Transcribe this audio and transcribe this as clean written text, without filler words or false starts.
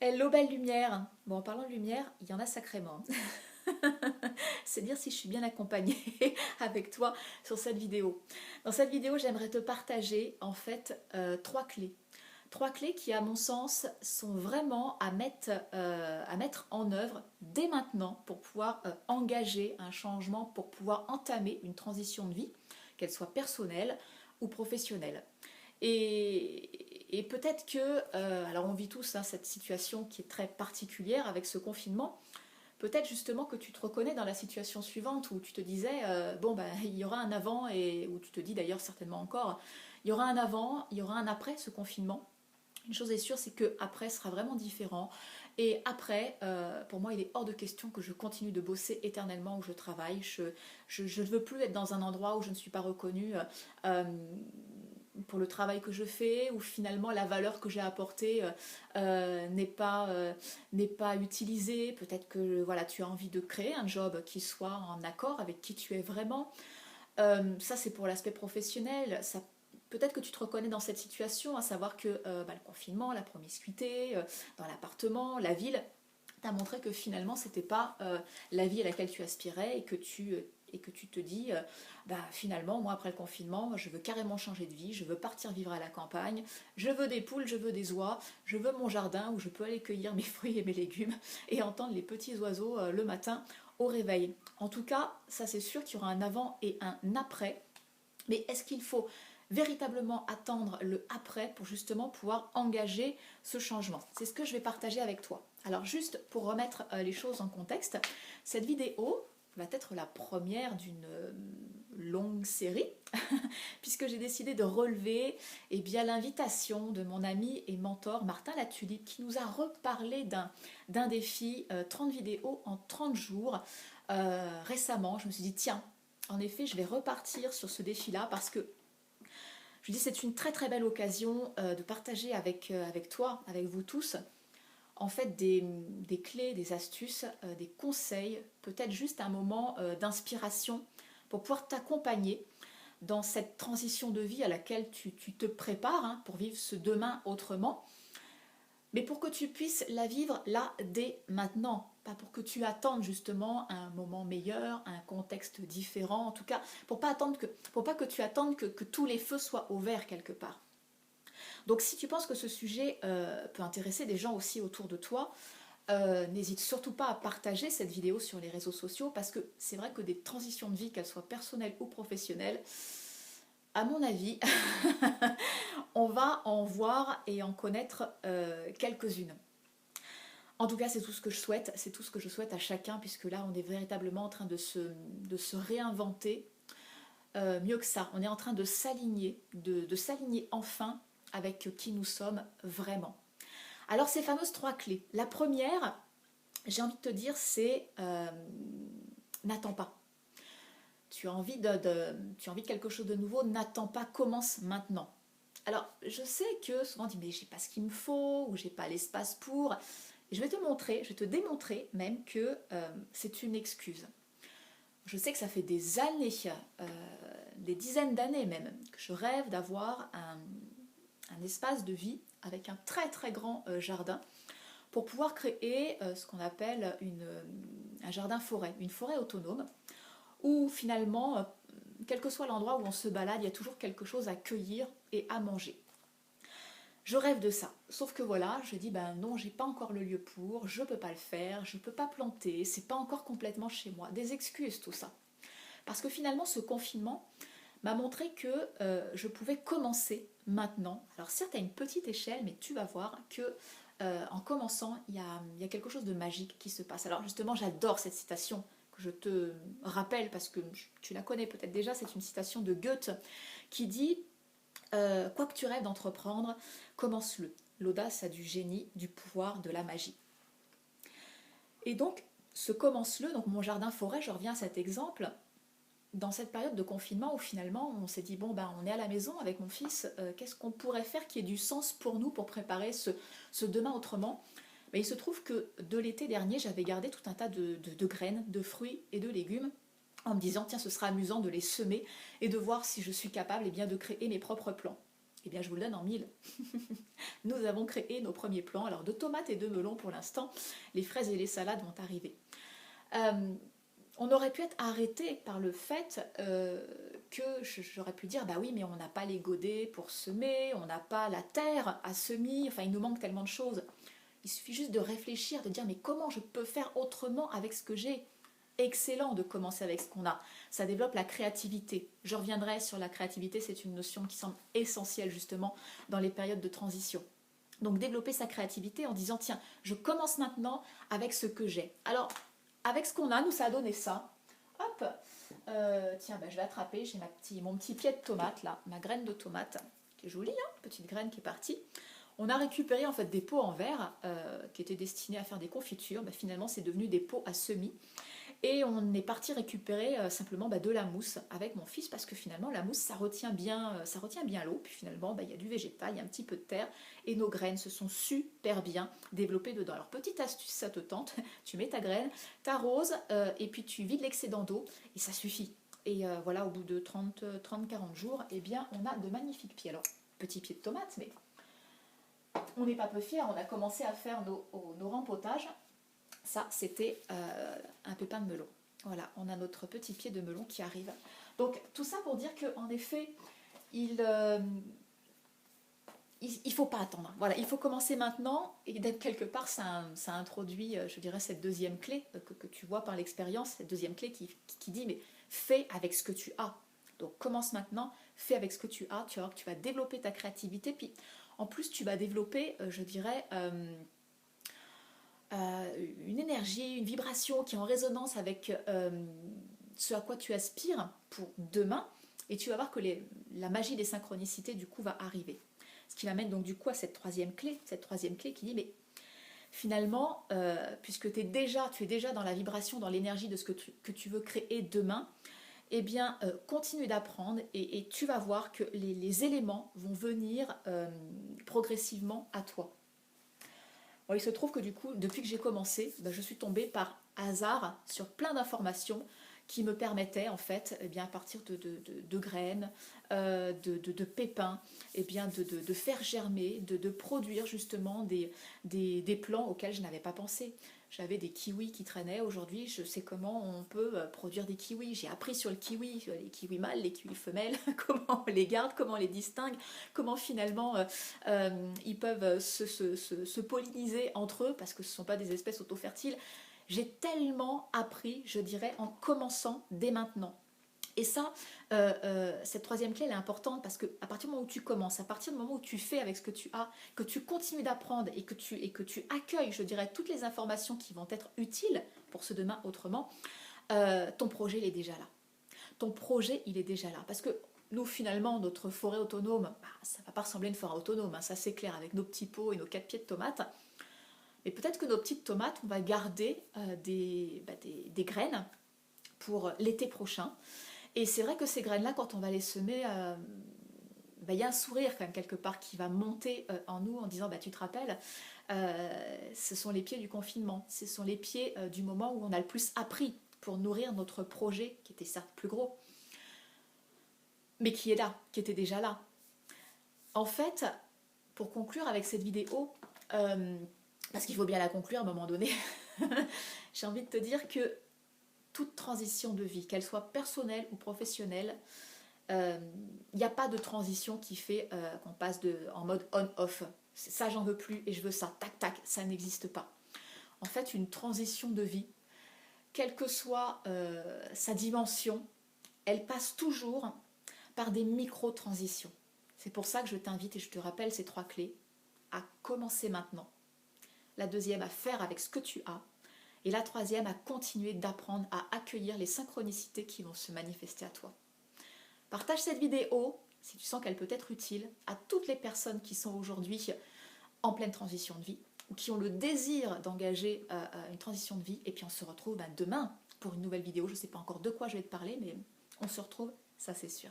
Hello belle lumière. Bon, en parlant de lumière, il y en a sacrément. C'est dire si je suis bien accompagnée avec toi sur cette vidéo. Dans cette vidéo, j'aimerais te partager en fait trois clés. Trois clés qui, à mon sens, sont vraiment à mettre en œuvre dès maintenant pour pouvoir engager un changement, pour pouvoir entamer une transition de vie, qu'elle soit personnelle ou professionnelle. Et peut-être que, alors on vit tous hein, cette situation qui est très particulière avec ce confinement, peut-être justement que tu te reconnais dans la situation suivante où tu te disais, bon ben il y aura un avant, et où tu te dis d'ailleurs certainement encore, il y aura un avant, il y aura un après ce confinement. Une chose est sûre, c'est que après sera vraiment différent. Et après, pour moi, il est hors de question que je continue de bosser éternellement où je travaille. Je ne veux plus être dans un endroit où je ne suis pas reconnue. Euh, pour le travail que je fais, ou finalement la valeur que j'ai apportée n'est pas utilisée. Peut-être que voilà, tu as envie de créer un job qui soit en accord avec qui tu es vraiment. Ça, c'est pour l'aspect professionnel. Ça, peut-être que tu te reconnais dans cette situation, à savoir que bah, le confinement, la promiscuité, dans l'appartement, la ville, t'as montré que finalement c'était pas la vie à laquelle tu aspirais, et que tu te dis bah finalement moi après le confinement je veux carrément changer de vie, je veux partir vivre à la campagne, je veux des poules, je veux des oies, je veux mon jardin où je peux aller cueillir mes fruits et mes légumes et entendre les petits oiseaux le matin au réveil. En tout cas, ça c'est sûr qu'il y aura un avant et un après, mais est-ce qu'il faut véritablement attendre le après pour justement pouvoir engager ce changement? C'est ce que je vais partager avec toi. Alors juste pour remettre les choses en contexte, cette vidéo va être la première d'une longue série puisque j'ai décidé de relever eh bien, l'invitation de mon ami et mentor Martin Latulipe qui nous a reparlé d'un défi 30 vidéos en 30 jours récemment. Je me suis dit tiens, en effet je vais repartir sur ce défi-là parce que je dis c'est une très très belle occasion de partager avec toi, avec vous tous, en fait des clés, des astuces, des conseils, peut-être juste un moment d'inspiration pour pouvoir t'accompagner dans cette transition de vie à laquelle tu te prépares hein, pour vivre ce demain autrement, mais pour que tu puisses la vivre là dès maintenant, pas pour que tu attendes justement un moment meilleur, un contexte différent, en tout cas pour pas que tu attendes que tous les feux soient ouverts quelque part. Donc si tu penses que ce sujet peut intéresser des gens aussi autour de toi, n'hésite surtout pas à partager cette vidéo sur les réseaux sociaux parce que c'est vrai que des transitions de vie, qu'elles soient personnelles ou professionnelles, à mon avis, on va en voir et en connaître quelques-unes. En tout cas, c'est tout ce que je souhaite, c'est tout ce que je souhaite à chacun, puisque là, on est véritablement en train de se réinventer. Mieux que ça, on est en train de s'aligner, de s'aligner enfin avec qui nous sommes vraiment. Alors, ces fameuses trois clés. La première, j'ai envie de te dire, c'est n'attends pas. Tu as envie de quelque chose de nouveau, n'attends pas, commence maintenant. Alors, je sais que souvent on dit mais j'ai pas ce qu'il me faut ou j'ai pas l'espace pour. Et je vais te montrer, je vais te démontrer même que c'est une excuse. Je sais que ça fait des années, euh, des dizaines d'années même, que je rêve d'avoir un espace de vie avec un très très grand jardin pour pouvoir créer ce qu'on appelle un jardin-forêt, une forêt autonome où finalement, quel que soit l'endroit où on se balade, il y a toujours quelque chose à cueillir et à manger. Je rêve de ça. Sauf que voilà, je dis ben non, j'ai pas encore le lieu pour, je peux pas le faire, je peux pas planter, c'est pas encore complètement chez moi. Des excuses tout ça. Parce que finalement ce confinement m'a montré que je pouvais commencer maintenant. Alors certes à une petite échelle, mais tu vas voir que en commençant, il y a quelque chose de magique qui se passe. Alors justement, j'adore cette citation que je te rappelle parce que tu la connais peut-être déjà, c'est une citation de Goethe qui dit quoi que tu rêves d'entreprendre, commence-le. L'audace a du génie, du pouvoir, de la magie. Et donc, ce commence-le, donc mon jardin-forêt, je reviens à cet exemple, dans cette période de confinement où finalement on s'est dit bon ben on est à la maison avec mon fils, qu'est-ce qu'on pourrait faire qui ait du sens pour nous pour préparer ce demain autrement. Mais il se trouve que de l'été dernier j'avais gardé tout un tas de graines, de fruits et de légumes en me disant tiens ce sera amusant de les semer et de voir si je suis capable eh bien, de créer mes propres plants. Eh bien, je vous le donne en mille. Nous avons créé nos premiers plants, alors de tomates et de melons pour l'instant. Les fraises et les salades vont arriver. On aurait pu être arrêté par le fait que j'aurais pu dire, bah oui, mais on n'a pas les godets pour semer, on n'a pas la terre à semer, enfin il nous manque tellement de choses. Il suffit juste de réfléchir, de dire, mais comment je peux faire autrement avec ce que j'ai? Excellent de commencer avec ce qu'on a. Ça développe la créativité. Je reviendrai sur la créativité, c'est une notion qui semble essentielle justement dans les périodes de transition. Donc développer sa créativité en disant, tiens, je commence maintenant avec ce que j'ai. Alors, avec ce qu'on a, nous, ça a donné ça. Hop, tiens, ben, je vais attraper, j'ai mon petit pied de tomate, là, ma graine de tomate, qui est jolie, hein, petite graine qui est partie. On a récupéré en fait des pots en verre qui étaient destinés à faire des confitures. Ben, finalement, c'est devenu des pots à semis. Et on est parti récupérer simplement de la mousse avec mon fils parce que finalement la mousse ça retient bien l'eau. Puis finalement il y a du végétal, il y a un petit peu de terre et nos graines se sont super bien développées dedans. Alors petite astuce, ça te tente, tu mets ta graine, t'arroses et puis tu vides l'excédent d'eau et ça suffit. Et voilà, au bout de 30-40 jours, eh bien on a de magnifiques pieds. Alors petits pieds de tomates, mais on n'est pas peu fiers, on a commencé à faire nos rempotages. Ça, c'était un pépin de melon. Voilà, on a notre petit pied de melon qui arrive. Donc, tout ça pour dire qu'en effet, il faut pas attendre. Voilà, il faut commencer maintenant. Et d'être quelque part, ça introduit, je dirais, cette deuxième clé que tu vois par l'expérience, cette deuxième clé qui dit, mais fais avec ce que tu as. Donc, commence maintenant, fais avec ce que tu as. Tu vas voir que tu vas développer ta créativité. Puis, en plus, tu vas développer, je dirais... une énergie, une vibration qui est en résonance avec ce à quoi tu aspires pour demain, et tu vas voir que la magie des synchronicités du coup va arriver. Ce qui m'amène donc du coup à cette troisième clé qui dit mais finalement, puisque tu es déjà dans la vibration, dans l'énergie de ce que tu veux créer demain, eh bien continue d'apprendre et tu vas voir que les éléments vont venir progressivement à toi. Bon, il se trouve que du coup, depuis que j'ai commencé, je suis tombée par hasard sur plein d'informations qui me permettaient, en fait, eh bien, à partir de graines, de pépins, eh bien, de faire germer, de produire justement des plants auxquels je n'avais pas pensé. J'avais des kiwis qui traînaient. Aujourd'hui, je sais comment on peut produire des kiwis. J'ai appris sur le kiwi, les kiwis mâles, les kiwis femelles, comment on les garde, comment on les distingue, comment finalement ils peuvent se polliniser entre eux parce que ce ne sont pas des espèces auto-fertiles. J'ai tellement appris, je dirais, en commençant dès maintenant. Et ça, cette troisième clé, elle est importante parce qu'à partir du moment où tu commences, à partir du moment où tu fais avec ce que tu as, que tu continues d'apprendre et que tu accueilles, je dirais, toutes les informations qui vont être utiles pour ce demain autrement, ton projet, il est déjà là. Ton projet, il est déjà là. Parce que nous, finalement, notre forêt autonome, ça ne va pas ressembler à une forêt autonome, hein, ça c'est clair, avec nos petits pots et nos 4 pieds de tomates. Mais peut-être que nos petites tomates, on va garder des graines pour l'été prochain. Et c'est vrai que ces graines-là, quand on va les semer, il y a un sourire quand même quelque part qui va monter en nous en disant, tu te rappelles, ce sont les pieds du confinement, ce sont les pieds du moment où on a le plus appris pour nourrir notre projet, qui était certes plus gros, mais qui est là, qui était déjà là. En fait, pour conclure avec cette vidéo, parce qu'il faut bien la conclure à un moment donné, j'ai envie de te dire que toute transition de vie, qu'elle soit personnelle ou professionnelle, il n'y a pas de transition qui fait qu'on passe en mode on-off. Ça, j'en veux plus et je veux ça. Tac, tac, ça n'existe pas. En fait, une transition de vie, quelle que soit sa dimension, elle passe toujours par des micro-transitions. C'est pour ça que je t'invite et je te rappelle ces 3 clés à commencer maintenant. La deuxième, à faire avec ce que tu as. Et la troisième, à continuer d'apprendre à accueillir les synchronicités qui vont se manifester à toi. Partage cette vidéo, si tu sens qu'elle peut être utile, à toutes les personnes qui sont aujourd'hui en pleine transition de vie ou qui ont le désir d'engager une transition de vie. Et puis on se retrouve demain pour une nouvelle vidéo. Je ne sais pas encore de quoi je vais te parler, mais on se retrouve, ça c'est sûr.